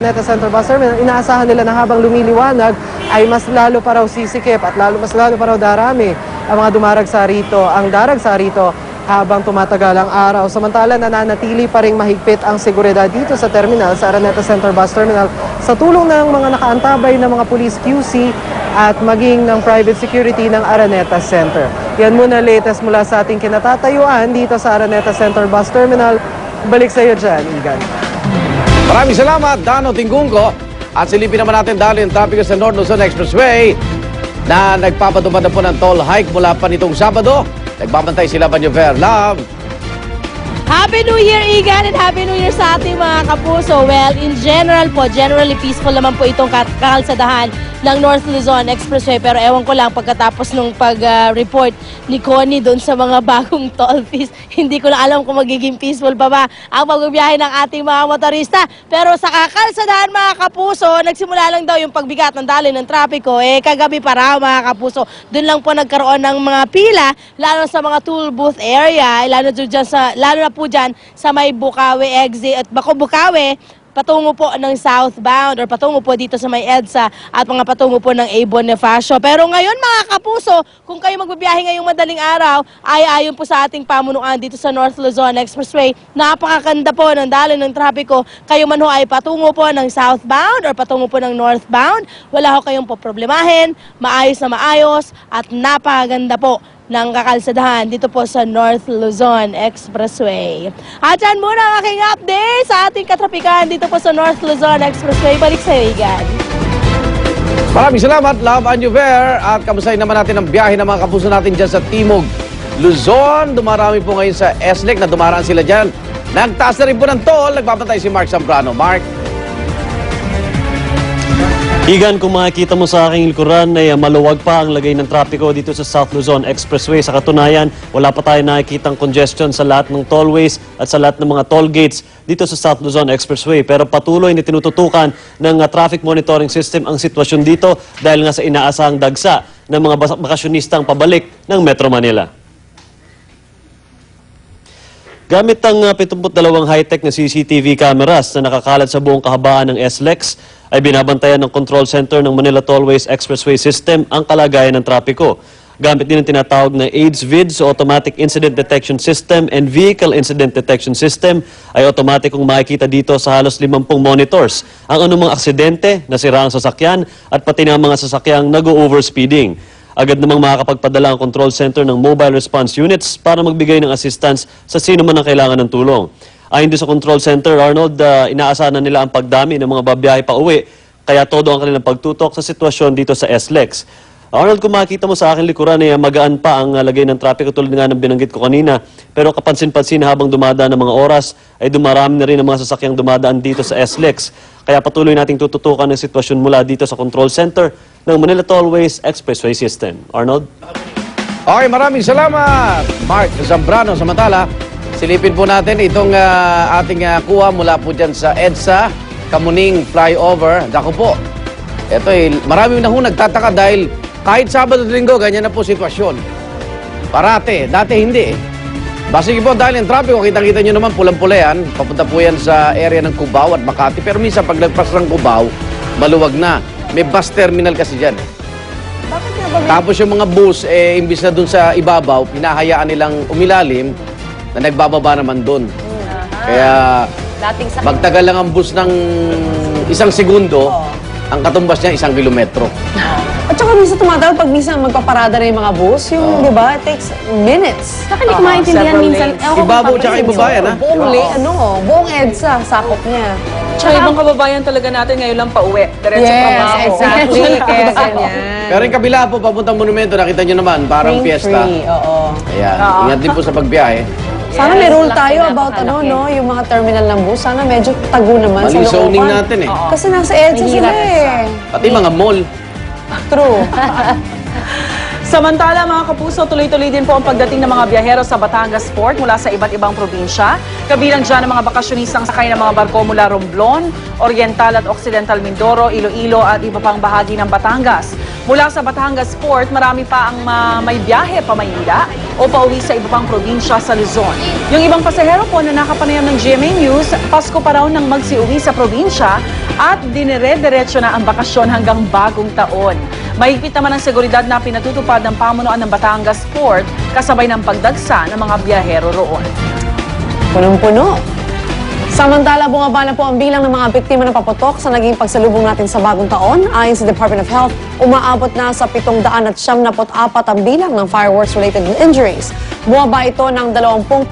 Araneta Center Bus Terminal, inaasahan nila na habang lumiliwanag ay mas lalo pa raw sisikip at mas lalo pa raw darami ang mga dumaragsa rito, ang daragsa rito habang tumatagal ang araw. Samantala, nananatili pa ring mahigpit ang seguridad dito sa terminal, sa Araneta Center Bus Terminal, sa tulong ng mga nakaantabay ng mga police QC at maging ng private security ng Araneta Center. Yan muna latest mula sa ating kinatatayuan dito sa Araneta Center Bus Terminal. Balik sa iyo dyan, Igan. Maraming salamat, Dano Tingkungko. At silipin naman natin dahil yung trapiko sa North Luzon Expressway na nagpapatupad na po ng toll hike mula pa nitong Sabado. Nagbabantay sila Banyover. Love! Happy New Year, Igan, and Happy New Year sa ating mga kapuso. Well, in general po, generally peaceful naman po itong kakalsadahan ng North Luzon Expressway. Pero ewan ko lang, pagkatapos nung pag-report ni Connie doon sa mga bagong toll fees, hindi ko na alam kung magiging peaceful pa ba ang pagbibiyahe ng ating mga motorista. Pero sa kakalsadahan, mga kapuso, nagsimula lang daw yung pagbigat ng daloy ng trapiko. Kagabi pa raw, mga kapuso, doon lang po nagkaroon ng mga pila, lalo sa mga toll booth area, lalo na po dyan sa may Bukawi exit at Bukawi, patungo po ng southbound or patungo po dito sa may EDSA at mga patungo po ng A. Bonifacio. Pero ngayon, mga kapuso, kung kayo magbibiyahe ngayong madaling araw, ay ayon po sa ating pamunuan dito sa North Luzon Expressway, napakaganda po ng daloy ng trapiko. Kayo man ho ay patungo po ng southbound or patungo po ng northbound, wala ho kayong poproblemahin, maayos na maayos at napakaganda po ng kakalsadahan dito po sa North Luzon Expressway. At yan muna ang aking update sa ating katrapikan dito po sa North Luzon Expressway. Balik sa Igan. Maraming salamat, Love Banyover. At kamustahin naman natin ang biyahe ng mga kapuso natin dyan sa Timog Luzon. Dumarami po ngayon sa SLEC na dumaraan sila dyan. Nagtaas na rin po ng toll. Nagbabantay si Mark Zambrano. Mark? Igan, kung makikita mo sa aking likuran ay maluwag pa ang lagay ng trapiko dito sa South Luzon Expressway. Sa katunayan, wala pa tayo nakikitang congestion sa lahat ng tollways at sa lahat ng mga toll gates dito sa South Luzon Expressway. Pero patuloy na tinututukan ng traffic monitoring system ang sitwasyon dito dahil nga sa inaasahang dagsa ng mga bakasyonistang pabalik ng Metro Manila. Gamit ang 72 high-tech na CCTV cameras na nakakalat sa buong kahabaan ng SLEX, ay binabantayan ng Control Center ng Manila Tollways Expressway System ang kalagayan ng trapiko. Gamit din ang tinatawag na AIDS-VIDS o Automatic Incident Detection System and Vehicle Incident Detection System ay automatic kung makikita dito sa halos 50 monitors ang anumang aksidente, nasira ang sasakyan at pati ng mga sasakyang nag-overspeeding. Agad namang makakapagpadala ang Control Center ng Mobile Response Units para magbigay ng assistance sa sino man ang kailangan ng tulong. Ayon din sa Control Center, Arnold, inaasahan na nila ang pagdami ng mga babiyahe pa uwi, kaya todo ang kanilang pagtutok sa sitwasyon dito sa SLEX. Arnold, kung makita mo sa akin likuran ay magaan pa ang lagay ng trapiko tulad nga ng binanggit ko kanina. Pero kapansin-pansin habang dumadaan ng mga oras ay dumarami na rin ang mga sasakyang dumadaan dito sa SLEX. Kaya patuloy nating tututukan ang sitwasyon mula dito sa Control Center ng Manila Tollways Expressway System. Arnold? Okay, maraming salamat, Mark Zambrano. Samantala, silipin po natin itong ating kuha mula po dyan sa EDSA, Kamuning Flyover. Dako po. Ito marami na ho nagtataka dahil kahit Sabado at Linggo, ganyan na po sitwasyon. Parate, dati hindi eh. Basig po dahil yung trapiko, kitang-kita nyo naman pulang-pula yan. Papunta po yan sa area ng Cubao at Makati. Pero minsan pag nagpas ng Cubao, maluwag na. May bus terminal kasi dyan. Tapos yung mga bus, imbis na dun sa ibabaw, pinahayaan nilang umilalim na nagbababa naman dun. Kaya magtagal lang ang bus ng 1 segundo, ang katumbas niya 1 kilometro. At saka minsan tumatagal pag minsan magpaparada na yung mga bus, yung, di ba, it takes minutes. Saka hindi ko maintindihan minsan. Ibabaw tsaka ibabayan, ha? Buong EDSA, sakop niya. Tsaka ibang kababayan talaga natin ngayon lang pauwi. Diretso trabaho. Exactly. Kaya ganyan. Pero yung kabila po, papuntang monumento, nakita nyo naman, parang fiesta. Ayan, ingat din po sa pagbiyahe. Sana may rule tayo about yung mga terminal ng bus. Sana medyo tago naman sa Mali looban. zoning natin eh. Kasi nasa EDSA sila eh. Pati mga mall. True. Samantala mga kapuso, tuloy-tuloy din po ang pagdating ng mga biyahero sa Batangas Port mula sa iba't ibang probinsya. Kabilang dyan ang mga bakasyonistang sakay ng mga barko mula Romblon, Oriental at Occidental Mindoro, Iloilo at iba pang bahagi ng Batangas. Mula sa Batangas Port, marami pa ang may biyahe pa Maynila o pauwi sa iba pang probinsya sa Luzon. Yung ibang pasahero po na nakapanayam ng GMA News, Pasko pa raw nang magsiuwi sa probinsya at dinire-diretso na ang bakasyon hanggang bagong taon. Mahigpit naman ang seguridad na pinatutupad ng pamunuan ng Batangas Port kasabay ng pagdagsa ng mga biyahero roon. Punong-puno. Samantala, bumaba na po ang bilang ng mga biktima ng paputok sa naging pagsalubong natin sa bagong taon. Ayon sa Department of Health, umaabot na sa 774 ang bilang ng fireworks-related injuries. Bumaba ito ng 20%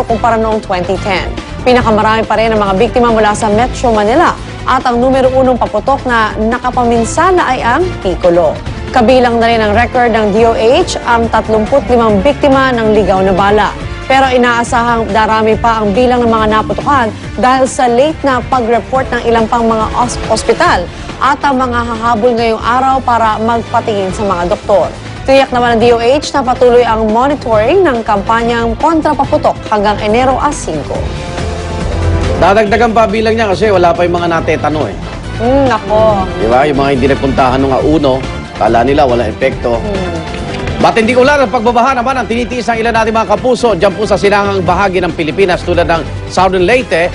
kumpara noong 2010. Pinakamarami pa rin ang mga biktima mula sa Metro Manila at ang numero 1 paputok na nakapaminsala ay ang Piccolo. Kabilang na rin ang record ng DOH ang 35 biktima ng ligaw na bala. Pero inaasahang darami pa ang bilang ng mga naputukan dahil sa late na pag-report ng ilang pang mga ospital at ang mga hahabol ngayong araw para magpatingin sa mga doktor. Tiyak naman ng DOH na patuloy ang monitoring ng kampanyang kontrapaputok hanggang Enero 5. Dadagdagan pa bilang niya kasi wala pa yung mga natetano eh. Nako. Di ba? Yung mga hindi nagpuntahan nung uno, kala nila walang epekto. Batinding ulan at pagbabaha naman ang tinitiis ng ilan natin mga kapuso dyan po sa silangang bahagi ng Pilipinas tulad ng Southern Leyte.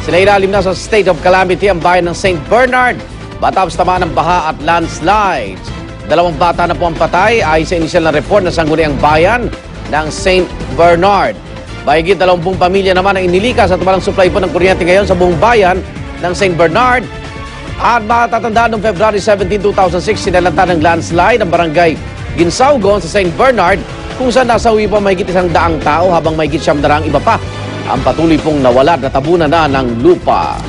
Sila ilalim na sa state of calamity ang bayan ng St. Bernard. Matapos tamaan ng baha at landslides. 2 bata na po ang patay ay sa inisyal na report na sangguni ang bayan ng St. Bernard. Mahigit 20 pamilya naman ang inilikas at walang supply po ng kuryente ngayon sa buong bayan ng St. Bernard. At matatandaan noong February 17, 2006, sinalanta ng landslide ang barangay Ginsaugon sa St. Bernard kung saan nasawi pa mahigit 100 tao habang mahigit 700 iba pa ang patuloy pong nawala at natabunan na ng lupa.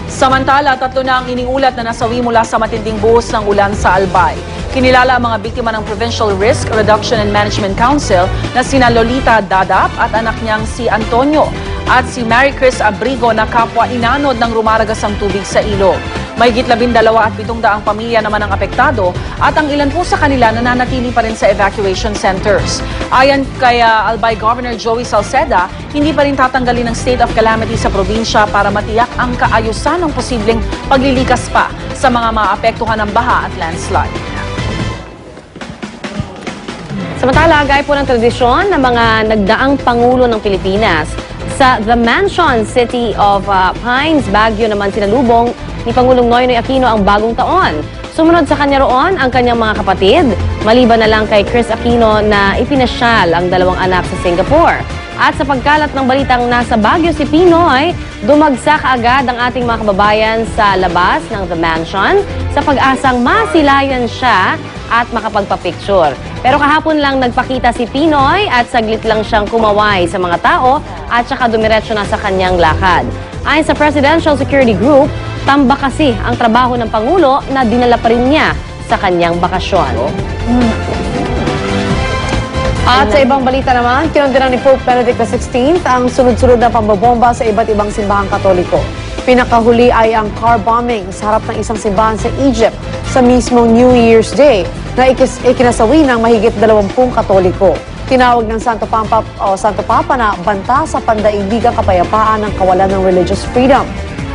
Samantala, 3 na ang iniulat na nasawi mula sa matinding buhos ng ulan sa Albay. Kinilala ang mga biktima ng Provincial Risk Reduction and Management Council na sina Lolita Dadap at anak niyang si Antonio at si Mary Chris Abrigo na kapwa inanod ng rumaragas ang tubig sa ilog. Mahigit 12 at 700 pamilya naman ang apektado at ang ilan po sa kanila nananatili pa rin sa evacuation centers. Ayon kay Albay Governor Joey Salceda, hindi pa rin tatanggalin ang state of calamity sa probinsya para matiyak ang kaayusan ng posibleng paglilikas pa sa mga maapektuhan ng baha at landslide. Samantala, gaya po ng tradisyon ng mga nagdaang Pangulo ng Pilipinas, sa The Mansion City of Pines, Baguio naman sinalubong ni Pangulong Noynoy Aquino ang bagong taon. Sumunod sa kanya roon ang kanyang mga kapatid, maliban na lang kay Chris Aquino na ipinasyal ang 2 anak sa Singapore. At sa pagkalat ng balitang nasa Baguio si Pinoy, dumagsak agad ang ating mga kababayan sa labas ng The Mansion sa pag-asang masilayan siya at makapagpa-picture. Pero kahapon lang nagpakita si Pinoy at saglit lang siyang kumaway sa mga tao at saka dumiretso na sa kanyang lakad. Ayon sa Presidential Security Group, tambak kasi ang trabaho ng Pangulo na dinala pa rin niya sa kanyang bakasyon. At sa ibang balita naman, kinondenan ni Pope Benedict XVI ang sunod-sunod na pambobomba sa iba't ibang simbahang Katoliko. Pinakahuli ay ang car bombing sa harap ng isang simbahan sa Egypt sa mismong New Year's Day na ikinasawi ng mahigit 20 Katoliko. Tinawag ng Santo Papa na banta sa pandaibigang kapayapaan ng kawalan ng religious freedom.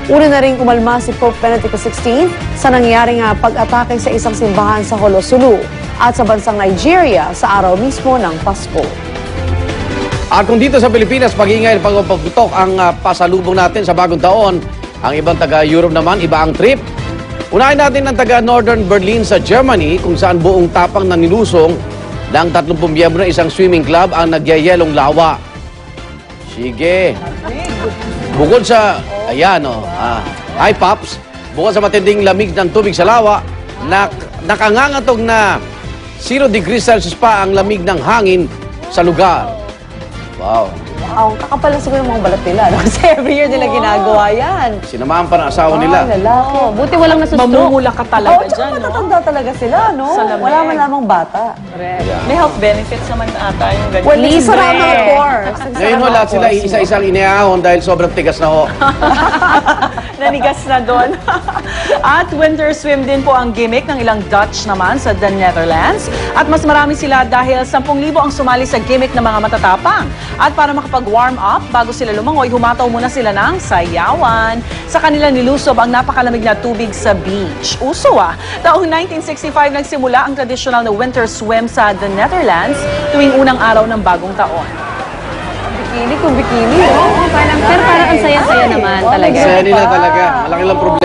Una na rin umalma si Pope Benedict XVI sa nangyaring pag-atake sa isang simbahan sa Holosulu at sa bansang Nigeria sa araw mismo ng Pasko. At kung dito sa Pilipinas, pag-iingay pagpaputok ang pasalubong natin sa bagong taon, ang ibang taga-Europe naman, iba ang trip. Unahin natin ang taga-Northern Berlin sa Germany kung saan buong tapang na nilusong ng 30 miyembro ng isang swimming club ang nagyayelong lawa. Sige. Bukod sa, ayan hi Pops, bukod sa matinding lamig ng tubig sa lawa, nakangangatog na 0 degrees Celsius pa ang lamig ng hangin sa lugar. Wow. Wow, kakapal na siguro ng mga balat nila. No? Kasi every year nila ginagawa yan. Sinamahan pa ng asawa nila. Lalaki. Buti walang nasustroke. Mamumula ka talaga Tsaka dyan, no? matatanda talaga sila, no? Sa lamig. Wala man lamang bata. May health benefits naman ata yung ganyan. Well, isa lang mga course. Ngayon ho, lahat sila isa-isang iniahon dahil sobrang tigas na ho. Nanigas na doon. At winter swim din po ang gimmick ng ilang Dutch naman sa the Netherlands. At mas marami sila dahil 10,000 ang sumali sa gimmick ng mga matatapang. At para makapag-warm up, bago sila lumangoy, humataw muna sila ng sayawan. Sa kanila nilusob ang napakalamig na tubig sa beach. Uso Taong 1965 nagsimula ang traditional na winter swim sa the Netherlands tuwing unang araw ng bagong taon. Bikini kung bikini. Pero parang ang saya-saya naman talaga. Saya nila talaga. Malaki lang problema.